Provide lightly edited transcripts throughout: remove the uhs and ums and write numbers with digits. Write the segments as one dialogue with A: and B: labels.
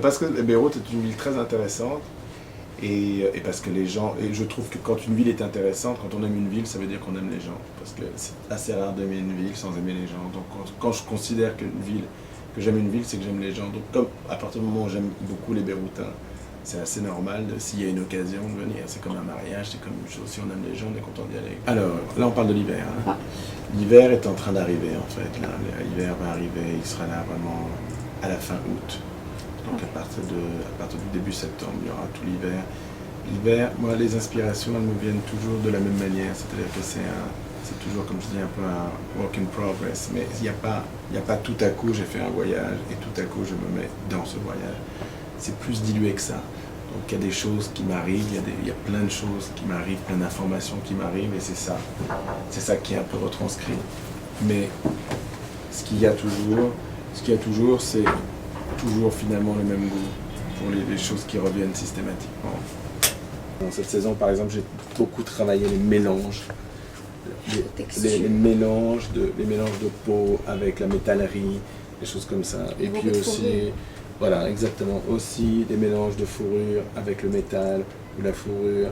A: Parce que Beyrouth est une ville très intéressante et parce que les gens, et je trouve que quand une ville est intéressante, quand on aime une ville, ça veut dire qu'on aime les gens. Parce que c'est assez rare d'aimer une ville sans aimer les gens. Donc quand je considère que j'aime une ville, c'est que j'aime les gens. Donc comme à partir du moment où j'aime beaucoup les Beyrouthins, c'est assez normal s'il y a une occasion de venir. C'est comme un mariage, c'est comme une chose. Si on aime les gens, on est content d'y aller. Alors là, on parle de l'hiver. Hein. L'hiver est en train d'arriver en fait. Là, l'hiver va arriver, il sera là vraiment à la fin août. Donc à partir du début septembre, il y aura tout l'hiver. L'hiver, moi, les inspirations, elles me viennent toujours de la même manière. C'est-à-dire que c'est toujours, comme je dis, un peu un work in progress. Mais il n'y a pas tout à coup, j'ai fait un voyage et tout à coup, je me mets dans ce voyage. C'est plus dilué que ça. Donc il y a des choses qui m'arrivent, il y a plein de choses qui m'arrivent, plein d'informations qui m'arrivent et c'est ça qui est un peu retranscrit. Mais ce qu'il y a toujours, c'est toujours finalement le même goût pour les choses qui reviennent systématiquement. Dans cette saison, par exemple, j'ai beaucoup travaillé les mélanges. Les mélanges de peau avec la métallerie, des choses comme ça. Et puis aussi, voilà, exactement, aussi des mélanges de fourrure avec le métal ou la fourrure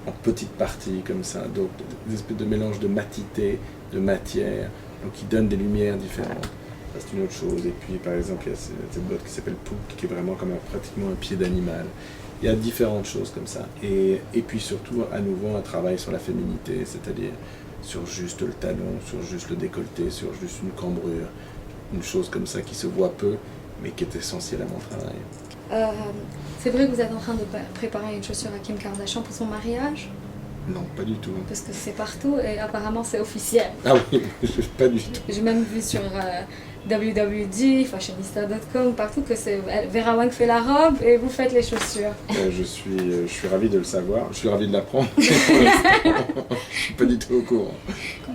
A: en petites parties comme ça. Donc des espèces de mélanges de matité, de matière, donc qui donnent des lumières différentes. Ça, c'est une autre chose. Et puis par exemple, il y a cette botte qui s'appelle Pouk, qui est vraiment comme pratiquement un pied d'animal. Il y a différentes choses comme ça. Et puis surtout, à nouveau, un travail sur la féminité, c'est-à-dire sur juste le talon, sur juste le décolleté, sur juste une cambrure, une chose comme ça qui se voit peu, mais qui est essentielle à mon travail.
B: C'est vrai que vous êtes en train de préparer une chaussure à Kim Kardashian pour son mariage?
A: Non, pas du tout.
B: Parce que c'est partout et apparemment c'est officiel.
A: Ah oui, pas du tout.
B: J'ai même vu sur WWD, fashionista.com, partout que c'est Vera Wang fait la robe et vous faites les chaussures.
A: Je suis ravi de le savoir, je suis ravi de l'apprendre. Je suis pas du tout au courant.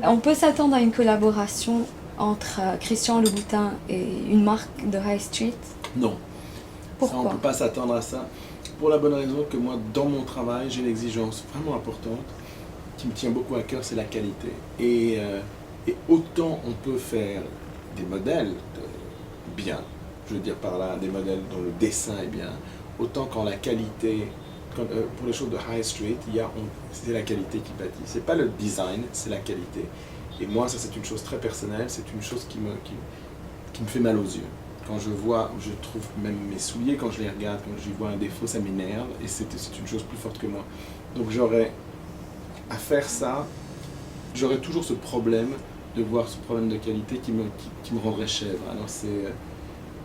B: On peut s'attendre à une collaboration entre Christian Louboutin et une marque de High Street?
A: Non.
B: Pourquoi?
A: Ça, on ne peut pas s'attendre à ça. Pour la bonne raison que moi, dans mon travail, j'ai une exigence vraiment importante qui me tient beaucoup à cœur, c'est la qualité. Et autant on peut faire des modèles bien, je veux dire par là, des modèles dont le dessin est bien, autant quand la qualité, pour les choses de High Street, c'est la qualité qui pâtit. C'est pas le design, c'est la qualité. Et moi, ça c'est une chose très personnelle, c'est une chose qui me fait mal aux yeux. Quand je trouve même mes souliers, quand je les regarde, quand j'y vois un défaut, ça m'énerve et c'est une chose plus forte que moi. Donc à faire ça, j'aurais toujours ce problème de voir ce problème de qualité qui me rendrait chèvre. Alors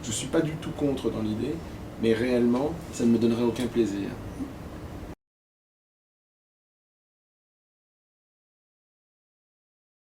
A: je ne suis pas du tout contre dans l'idée, mais réellement, ça ne me donnerait aucun plaisir.